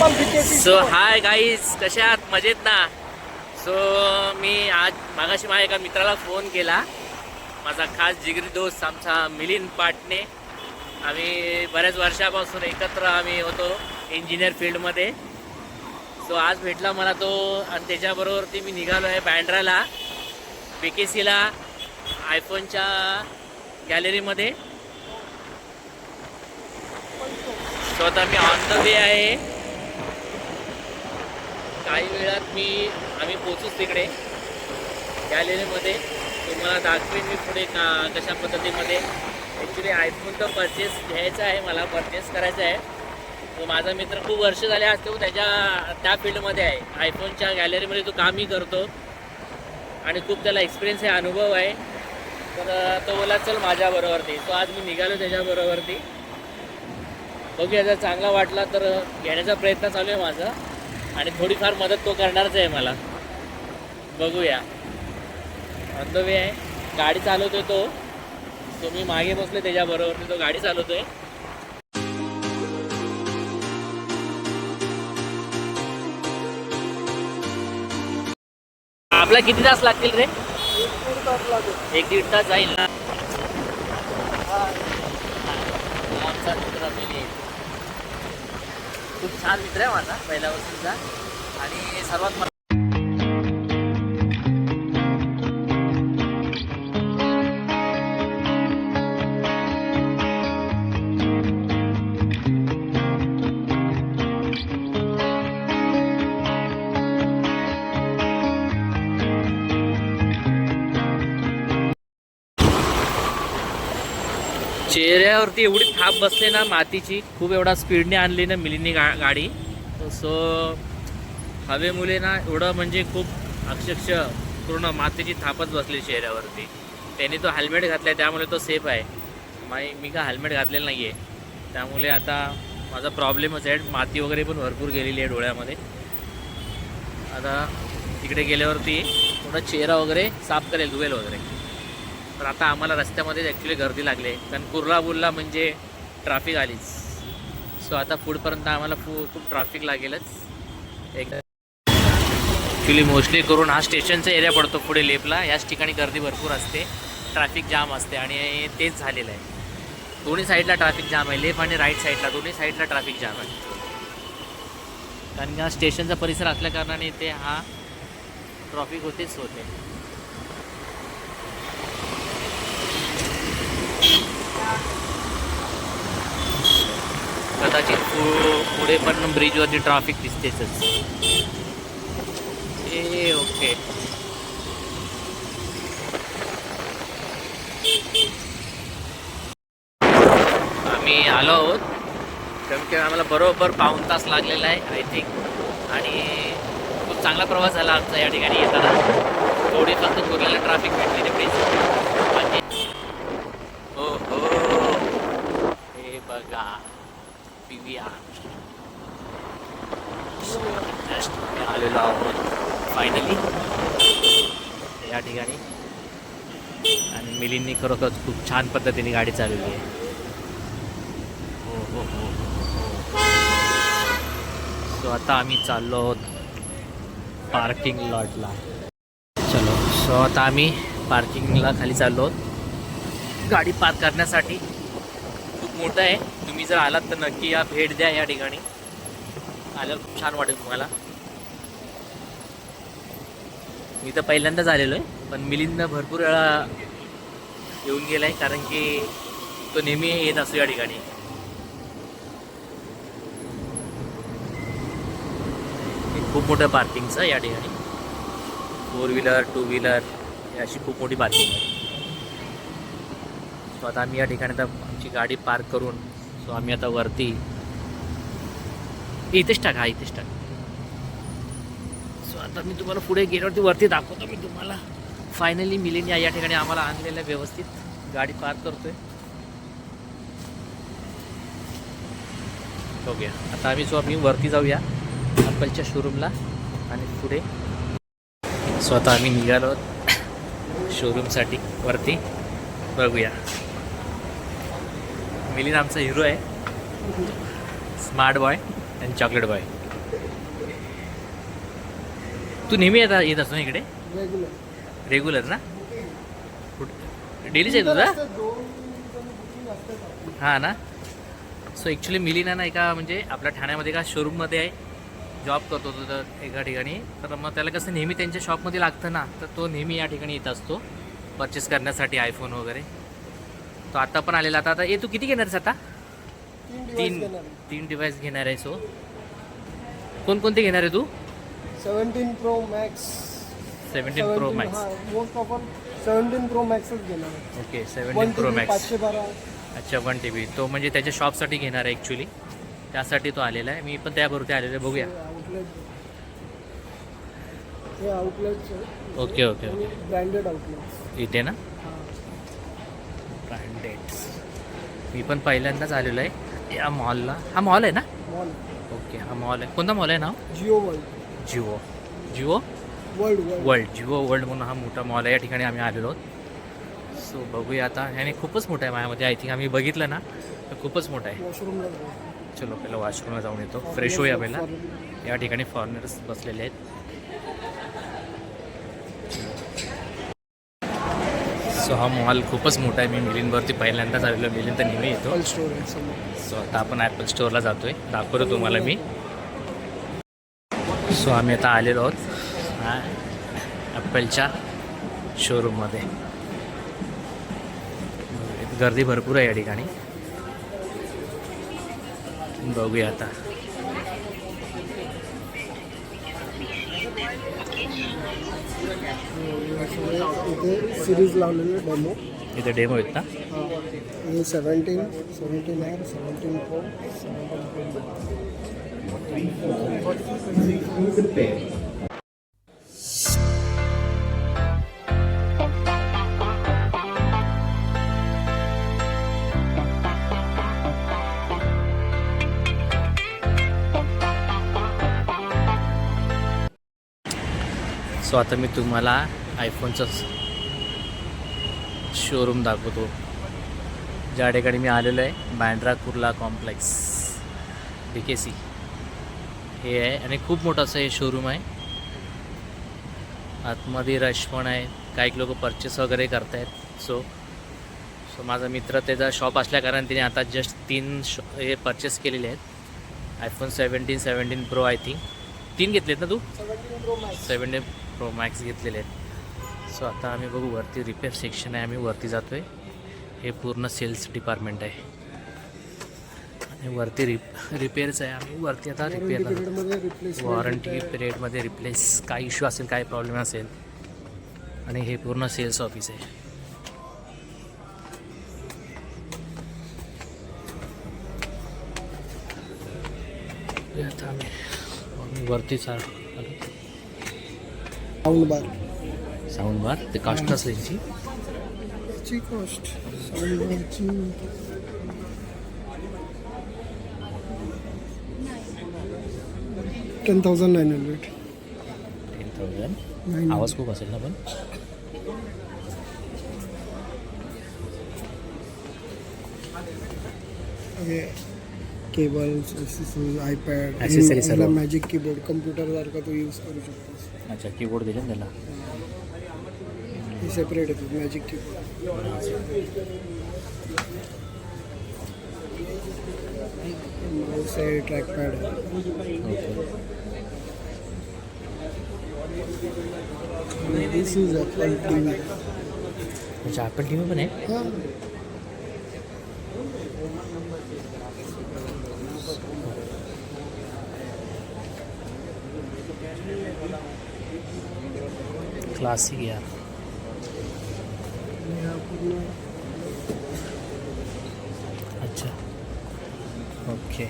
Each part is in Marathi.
सो हाय गाईज, कसे आहात? मजेत ना? सो मी आज मागाशी माझ्या एका मित्राला फोन केला, माझा खास जिगरी दोस्त आमचा मिलिंद पाटणे. आम्ही बऱ्याच वर्षापासून एकत्र आम्ही होतो इंजिनियर फील्डमध्ये. सो आज भेटला मला तो आणि त्याच्याबरोबरती मी निघालो आहे बँड्राला, BKCला आयफोनच्या गॅलरीमध्ये. सो आता मी ऑन द वे आहे. काही वेळात आम्ही पोचूच तिकडे गॅलरीमध्ये. तुम्हाला दाखवेन मी पुढे कशा पद्धतीमध्ये. ॲक्च्युली आयफोन तर परचेस घ्यायचा आहे, मला परचेस करायचा आहे. तो माझा मित्र खूप वर्ष झाले आज तो त्या फील्डमध्ये आहे, आयफोनच्या गॅलरीमध्ये तो कामही करतो आणि खूप त्याला एक्सपिरियन्स आहे, अनुभव आहे. तर तो बोला चल माझ्याबरोवरती. तो आज मी निघालो त्याच्याबरोवरती. बघूया, जर चांगला वाटला तर घेण्याचा प्रयत्न चालू आहे माझा आणि थोडीफार मदत तो करणारच आहे मला. बघूया, ऑन द वे आहे. गाडी चालवतोय तो मी मागे बसलो त्याच्याबरोबर, तो गाडी चालवतोय. आपला किती तास लागतील रे? 1-1.5 तास जाईल ना. आमचा मित्र खूप छान मित्र आहे माझा पहिल्यापासूनचा. आणि सर्वात चेहऱ्यावरती एवढी थाप बसले ना मातीची, खूप एवढा स्पीडने आणली ना मिलींनी गाडी. सो हवेमुळे ना एवढं म्हणजे खूप अक्षरशः पूर्ण मातीची थापच बसली चेहऱ्यावरती. त्याने तो हेल्मेट घातला आहे त्यामुळे तो सेफ आहे. मी का हेल्मेट घातलेलं नाही आहे, त्यामुळे आता माझा प्रॉब्लेमच आहे. माती वगैरे पण भरपूर गेलेली आहे डोळ्यामध्ये. आता तिकडे गेल्यावरती थोडा चेहरा वगैरे साफ करेल, धुवेल वगैरे. तर आता आम्हाला रस्त्यामध्ये ॲक्च्युली गर्दी लागली आहे, कारण कुर्ला म्हणजे ट्रॅफिक आलीच. सो आता पुढपर्यंत आम्हाला खूप ट्रॅफिक लागेलच. ॲक्च्युली मोस्टली करून हा स्टेशनचा एरिया पडतो पुढे लेपला. याच ठिकाणी गर्दी भरपूर असते, ट्रॅफिक जाम असते आणि तेच झालेलं आहे. दोन्ही साईडला ट्रॅफिक जाम आहे, लेफ्ट आणि राईट साईडला दोन्ही साईडला ट्रॅफिक जाम आहे. कारण हा स्टेशनचा परिसर असल्याकारणाने ते हा ट्रॅफिक होतेच होते. कदाचित पुढे पण ब्रिजवरती ट्रॅफिक दिसतेच. ओके, आम्ही आलो आहोत. कमी कमी आम्हाला बरोबर 1.5 तास लागलेला आहे आय थिंक. आणि खूप चांगला प्रवास झाला आमचा या ठिकाणी येताना. थोडी फक्त कुर्ल्याला ट्रॅफिक भेटली ते प्लीज. हो हे बघा PVR आलेलो आहोत फायनली या ठिकाणी. आणि मिलिंदनी खरोखर खूप छान पद्धतीने गाडी चालवली आहे. हो. सो आता आम्ही चाललो आहोत पार्किंग लॉटला. चलो, सो आता आम्ही पार्किंगला खाली चाललो आहोत गाडी पार्क करण्यासाठी. खूप मोठं आहे, तुम्ही जर आलात तर नक्की या, भेट द्या या ठिकाणी. आल्यावर खूप छान वाटेल तुम्हाला. मी तर पहिल्यांदाच आलेलो आहे, पण मिलिंद भरपूर वेळा येऊन गेला आहे, कारण की तो नेहमी येत असतो या ठिकाणी. खूप मोठं पार्किंगचं या ठिकाणी. 4 व्हीलर 2 व्हीलर अशी खूप मोठी पार्किंग आहे. सो आता आम्ही या ठिकाणी आता आमची गाडी पार्क करून सो आम्ही आता वरती इथेच टाका. सो आता मी तुम्हाला पुढे गेल्यावरती वरती दाखवतो मी तुम्हाला. फायनली मिलिंद या ठिकाणी आम्हाला आणलेलं आहे, व्यवस्थित गाडी पार्क करतोय. बघूया आता आम्ही वरती जाऊया ॲपलच्या शोरूमला आणि पुढे. सो आता आम्ही निघालो शोरूमसाठी वरती. बघूया, मिलिंद आमचा हिरो आहे, स्मार्ट बॉय आणि चॉकलेट बॉय. तू नेहमी येत असतो ना इकडे रेग्युलर रेग्युलर ना? डेलीच आहे तुझा? हां ना. सो ॲक्च्युली मिलिना ना एका म्हणजे आपल्या ठाण्यामध्ये एका शोरूममध्ये आहे, जॉब करतो तो तर एका ठिकाणी. तर मग त्याला कसं नेहमी त्यांच्या शॉपमध्ये लागतं ना, तर तो नेहमी या ठिकाणी येत असतो परचेस करण्यासाठी आयफोन वगैरे. तो आता पण आलेला. आता तू किती घेणार आहेस आता? तीन डिव्हाइस घेणार आहे. सो कोणकोणते घेणार आहे तू? 17 Pro Max 17 Pro Max. Most of 17 Pro Maxच घेणार आहे. Okay 17 Pro Max. 512. अच्छा 1 TB. तो म्हणजे त्याच्या शॉपसाठी घेणार आहे ॲक्च्युली, त्यासाठी तो आलेला आहे. मी पण त्याबरोबर आलेलो आहे. बघूया. हे outlet okay okay okay. Branded outlet इथे ना ब्रँडेड. मी पण पहिल्यांदाच आलेलो आहे या मॉलला. हा मॉल आहे ना? मॉल. ओके हा मॉल आहे. कोणता मॉल आहे नाव? Jio world. Jio world world. Jio world म्हणून हा मोठा मॉल आहे. या ठिकाणी आम्ही आलेलो आहोत. सो बघूया आता. ह्याने खूपच मोठा आहे माझ्यामध्ये. आय थिंक आम्ही बघितलं ना तर खूपच मोठा आहे. वॉशरूमला चलो पहिलं वॉशरूमला जाऊन येतो, फ्रेश होऊया पहिला. या ठिकाणी फॉरेनर्स बसलेले आहेत. सो हा मॉल खूपच मोठा आहे. मी मिलिंदवरती पहिल्यांदाच आलेलो. मिलिंद तर नेहमी येतो. ॲपल स्टोर आहे समोर. सो आता आपण ॲपल स्टोअरला जातो आहे, दाखवतो तुम्हाला मी. सो आम्ही आता आलेलो आहोत ॲपलच्या शोरूममध्ये. गर्दी भरपूर आहे या ठिकाणी. बघूया आता. इथे सिरीज लावलेले डेमो. इथे डेमो आहेत ना? हे 17 आहे, 17 Pro, 17 Pro. सो आता मी तुम्हाला आयफोनचं शोरूम दाखवतो, ज्या ठिकाणी मी आलेलो आहे. बँड्रा कुर्ला कॉम्प्लेक्स BKC हे आहे आणि खूप मोठं असं हे शोरूम आहे. आतमध्ये रश पण आहे, काही लोक परचेस वगैरे करत आहेत. सो माझा मित्र त्याचा शॉप असल्याकारण त्याने आता जस्ट 3 हे परचेस केलेले आहेत. आयफोन 17 Pro आय थिंक 3 घेतलेत ना तू? 17 Pro Max घेतलेले आहेत. सो आता आम्ही बघू वरती रिपेअर सेक्शन आहे, आम्ही वरती जातो आहे. हे पूर्ण सेल्स डिपार्टमेंट आहे आणि वरती रिपेअरचं आहे. आम्ही वरती आता रिपेअर वॉरंटी पिरियडमध्ये रिप्लेस काय इश्यू असेल, काय प्रॉब्लेम असेल. आणि हे पूर्ण सेल्स ऑफिस आहे. आता आम्ही वरती साऊंड बार ते कॉस्ट असेल यांची कॉस्ट साऊंड बारची 10,900. 10,000. आवाज खूप असेल ना पण. केबल्स, आयपॅड, Accessories सर्व. मॅजिक कीबोर्ड, कम्प्युटरसारखा तो यूज करू शकतोस. अच्छा कीबोर्ड दिले ना त्याला. हे सेपरेट येतात मॅजिक कीबोर्ड. माऊस आहे, ट्रॅकपॅड आहे. दिस इज ॲपल TV. अच्छा ॲपल TV पण आहे. हां, क्लासिक यार. अच्छा ओके.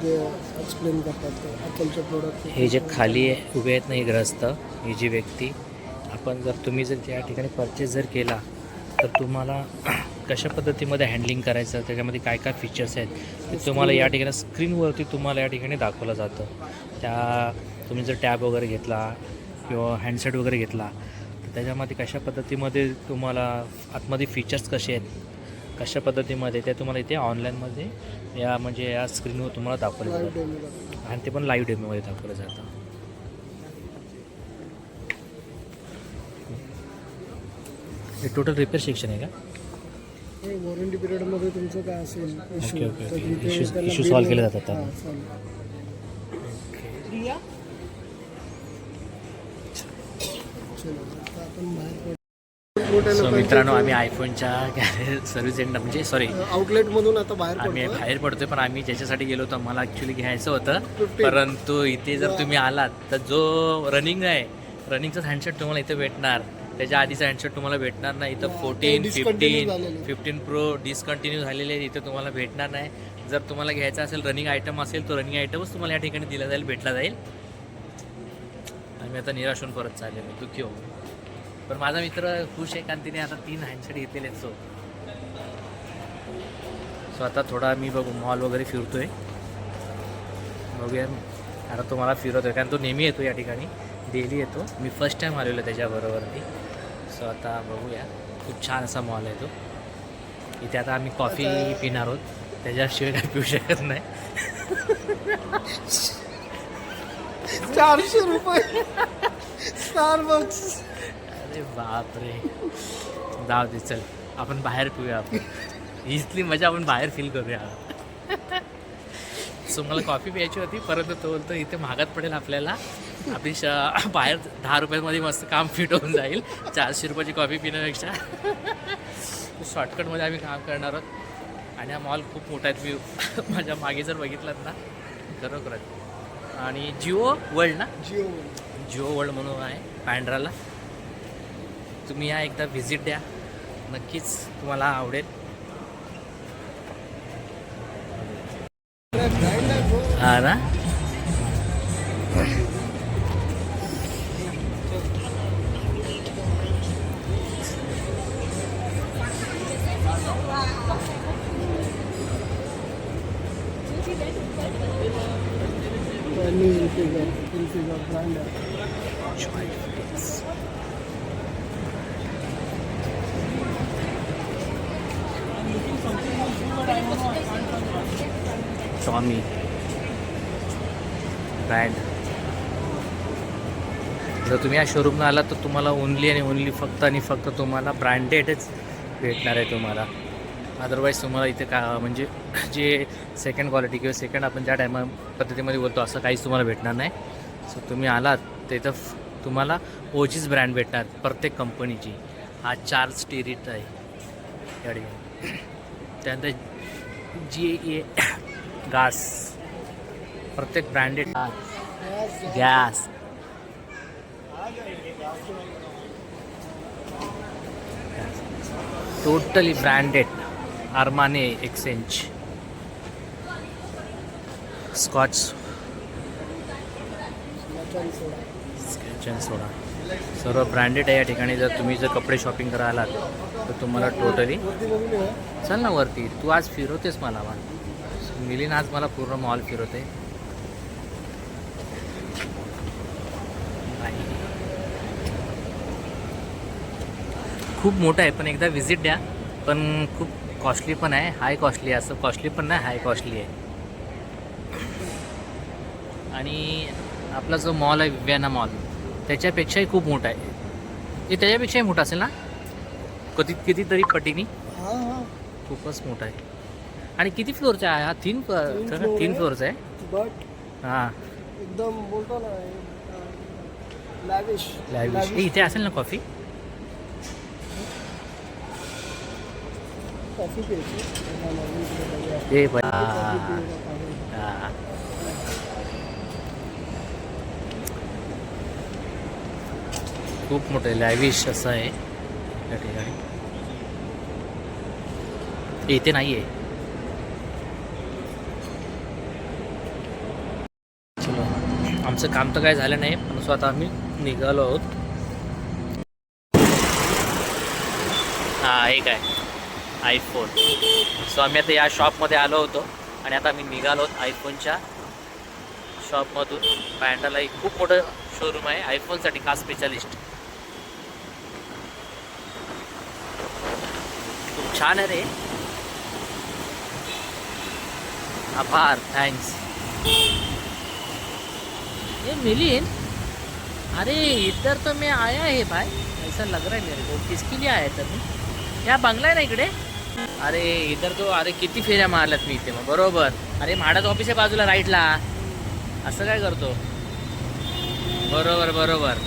जे एक्सप्लेन करतात ॲपलचे प्रोडक्ट. हे जे खाली उभे आहेत ना हे ग्रस्त, ही जी व्यक्ती, तुम्ही जर त्या ठिकाणी परचेस जर केला तर तुम्हाला कशा पद्धतीमध्ये हँडलिंग करायचं, त्याच्यामध्ये काय काय फीचर्स आहेत ते तुम्हाला या ठिकाणी स्क्रीनवरती तुम्हाला या ठिकाणी दाखवलं जातं. तुम्ही जर टॅब वगैरे घेतला किंवा हँडसेट वगैरे घेतला तर त्याच्यामध्ये कशा पद्धतीमध्ये तुम्हाला आतमध्ये फीचर्स कसे आहेत कशा पद्धतीमध्ये ते तुम्हाला इथे ऑनलाईनमध्ये या म्हणजे या स्क्रीनवर तुम्हाला दाखवलं लाईव्ह जातं डेमो दाखवतो. आणि ते पण लाईव्ह डेमोमध्ये दाखवलं जातं. हे टोटल रिपेअर सेक्शन आहे का? हे वॉरंटी पिरियडमध्ये तुमचं काय असेल ओके, इश्यू ओके, तर ओके. तिथे Issues- त्यांना issue bill- solve केले जातात हां, त्यांना. solve. चलो, आता आपण बाहेर मोठ्या सो लोकांचे मित्रांनो जे- आम्ही आयफोनच्या गॅरेज सर्व्हिस सेंटर म्हणजे सॉरी आउटलेटमधून आता बाहेर आम्ही पडतो. बाहेर पडतोय पण आम्ही ज्याच्यासाठी गेलो होतो मला ॲक्च्युली घ्यायचं होतं 15. परंतु इथे जर तुम्ही आलात तर जो रनिंग आहे रनिंगचं हँडसेट तुम्हाला इथे भेटणार त्याच्या आधीचं हँडसेट तुम्हाला भेटणार नाही इथं हा, 14 ते discontinue 15 झालेले. 15 प्रो डिस्कंटिन्यू झालेले आहेत इथे तुम्हाला भेटणार नाही. जर तुम्हाला घ्यायचा असेल रनिंग आयटम असेल तो रनिंग आयटमच तुम्हाला या ठिकाणी दिला जाईल भेटला जाईल. आम्ही आता निराश होऊन परत चाललेलो दुःखी होऊ पण माझा मित्र खुश आहे कारण तिने आता 3 हँडसेट घेतलेले आहेत. सो आता थोडा मी बघू मॉल वगैरे फिरतोय बघूया आता तो मला फिरवतोय कारण तो नेहमी येतो या ठिकाणी डेली येतो मी फर्स्ट टाईम आलेलो त्याच्याबरोबरती. सो आता बघूया खूप छान असा मॉल आहे तो. इथे आता आम्ही कॉफी पिणार आहोत त्याच्याशिवाय काही पिऊ शकत नाही. 400 रुपये स्टारबक्स. अरे बापरे जाऊ दे चल आपण बाहेर पिऊया आपण इथली मजा आपण बाहेर फील करूया. सो मला कॉफी प्यायची होती परंतु तो बोलतो इथे महागात पडेल आपल्याला आपली बाहेर 10 रुपयामध्ये मस्त काम फिट होऊन जाईल 400 रुपयाची कॉफी पिण्यापेक्षा. शॉर्टकटमध्ये आम्ही काम करणार आहोत आणि हा मॉल खूप मोठा आहे. तुम्ही माझ्या मागे जर बघितलात ना खरोखरच. आणि जिओ वर्ल्ड ना जिओ वर्ल्ड म्हणून आहे पॅन्ड्राला तुम्ही या एकदा व्हिजिट द्या नक्कीच तुम्हाला आवडेल. हा ना इन्फिगर ब्रँड आहे. Xiaomi brand. जर तुम्ही या शोरूमला आलात तर तुम्हाला ओनली आणि ओनली फक्त आणि फक्त तुम्हाला ब्रँडेडच भेटणार आहे तुम्हाला. अदरवाईज तुम्हाला इथे का म्हणजे जे सेकंड क्वालिटी किंवा सेकंड आपण ज्या टायमा पद्धतीमध्ये बोलतो असं काहीच तुम्हाला भेटणार नाही. सो तुम्ही आलात तर इथं तुम्हाला ओजीच ब्रँड भेटणार प्रत्येक कंपनीची. हा चार्ज स्टिरिट आहे या ठिकाणी. त्यानंतर GA गास प्रत्येक branded glass totally branded. Armani exchange scotch scotch and soda सर्व ब्रँडेड आहे या ठिकाणी. जर तुम्ही जर कपडे शॉपिंग करायला आलात तर तुम्हाला टोटली चल ना वरती. तू आज फिरवतेस मला मिलिन आज मला पूर्ण मॉल फिरवते. खूप मोठं आहे पण एकदा व्हिजिट द्या. पण खूप कॉस्टली पण आहे हाय कॉस्टली असं कॉस्टली पण नाही हाय कॉस्टली आहे. आणि आपला जो मॉल आहे विव्याना मॉल त्याच्यापेक्षाही खूप मोठा आहे. हे त्याच्यापेक्षाही मोठा असेल ना कितीतरी पटीनी. खूपच मोठा आहे. आणि किती फ्लोअरचा आहे हा? 3 फ्लोअरचा आहे. बट हां एकदम बोलतो ना लॅविश. इथे असेल ना कॉफी. कॉफी प्यायची. हे खूप मोठं लॅविश असं आहे या ठिकाणी. इथे नाही आहे. चलो आमचं काम तर काय झालं नाही पण स्वतः आम्ही निघालो आहोत. हा एक आहे आयफोन. सो आम्ही आता या शॉपमध्ये आलो होतो आणि आता आम्ही निघालो आहोत आयफोनच्या शॉपमधून. पॅन्डाला एक खूप मोठं शोरूम आहे आयफोनसाठी खास स्पेशालिस्ट. खूप छान आहे रे आभार, थैंक्स। ये मिलिन, अरे इधर तो मैं आया है भाई, ऐसा लग रहा है मेरे को। किसके लिए आया था मी? क्या बंगला आहे ना इकडे? अरे इधर तो, अरे किती फेऱ्या मारल्यात मी इथे मग बरोबर। अरे म्हाडाचं ऑफिस आहे बाजूला राईटला, असं काय करतो? बरोबर बरोबर,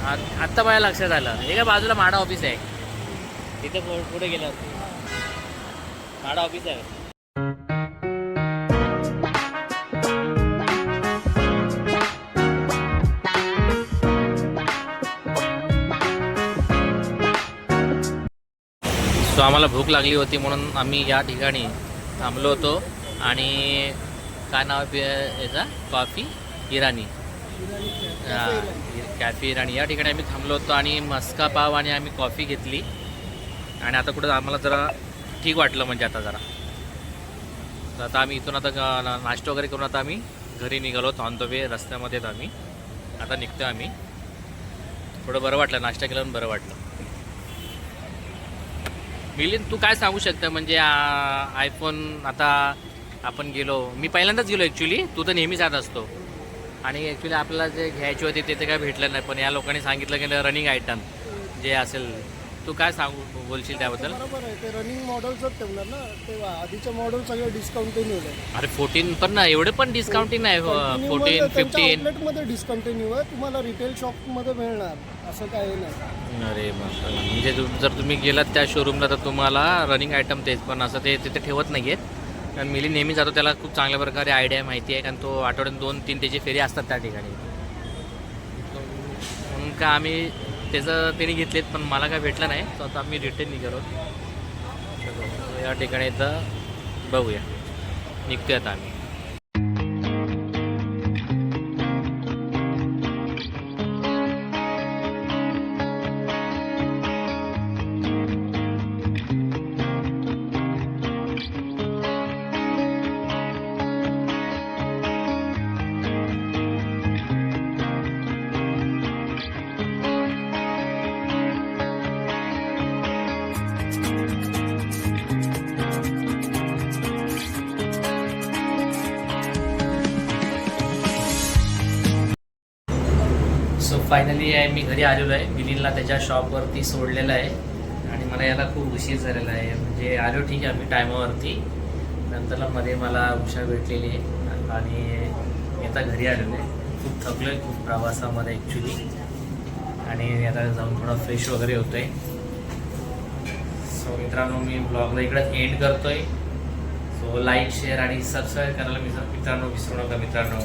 आत्ता माझ्या लक्षात आलं। हे काय बाजूला म्हाडा ऑफिस आहे, तिथे पुढे गेल्यावर म्हाडा ऑफिस आहे। सो आम्हाला भूक लागली होती म्हणून आम्ही या ठिकाणी थांबलो होतो। आणि काय नाव आहे याचा? कॉफी इराणी, कॅफे इराणी, या ठिकाणी आम्ही थांबलो होतो आणि मस्का पाव आणि आम्ही कॉफी घेतली। आणि आता कुठं आम्हाला जरा ठीक वाटलं, म्हणजे आता जरा, तर आता आम्ही इथून आता नाश्ता वगैरे करून आता आम्ही घरी निघालो। ऑन द वे रस्त्यामध्येच आम्ही आता निघतो आम्ही। थोडं बरं वाटलं, नाश्ता केल्यावर बरं वाटलं। मिलिंद, तू काय सांगू शकता? म्हणजे आयफोन आता आपण गेलो, मी पहिल्यांदाच गेलो ॲक्च्युली, तू तर नेहमी जात असतो। आणि ॲक्च्युली आपल्याला जे घ्यायचे होते ते काय भेटलं नाही, पण या लोकांनी सांगितलं की रनिंग आयटम जे असेल, तू काय सांगू बोलशील त्याबद्दल? बरोबर आहे, ते रनिंग मॉडेलच ठेवणार ना, तेव्हा आधीचे मॉडेल सगळे डिस्काउंटिन्यू आहे। अरे 14 पण ना, एवढे पण डिस्काउंटिंग नाही, 14, 15 आउटलेटमध्ये डिस्काउंटिन्यू आहे, तुम्हाला रिटेल शॉपमध्ये मिळणार, असं काही नाही। अरे मग म्हणजे जर तुम्ही गेलात त्या शोरूमला तर तुम्हाला रनिंग आयटम तेच, पण असं ते तिथे ठेवत नाही आहेत। कारण मिली नेहमी जातो, त्याला खूप चांगल्या प्रकारे आयडिया माहिती आहे, कारण तो आठवड्यात 2-3 त्याचे फेरी असतात त्या ठिकाणी। म्हणून का आम्ही त्याचं त्याने घेतलेत, पण मला काय भेटलं नाही, तर आता आम्ही रिटर्न निघालो या ठिकाणी। तर बघूया, निघतोय आता आम्ही। सो फायनली मी घरी आलेलो आहे। मिलिंदला त्याच्या शॉपवरती सोडलेलं आहे आणि मला याला खूप उशीर झालेला आहे। म्हणजे आलो ठीक आहे आम्ही टायमावरती, नंतरला मध्ये मला उषा भेटलेली आहे आणि मी आता घरी आलेलो आहे। खूप थकलो आहे, खूप प्रवासामध्ये ॲक्च्युली, आणि आता जाऊन थोडा फ्रेश वगैरे होतो आहे। सो मित्रांनो, मी ब्लॉगला इकडं एंड करतो आहे। सो लाईक, शेअर आणि सबस्क्राईब करायला मित्रांनो विसरू नका मित्रांनो।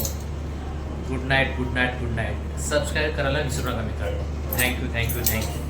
Good night, good night, good night. Subscribe करायला विसरू नका मित्रांनो। Thank you, thank you, thank you.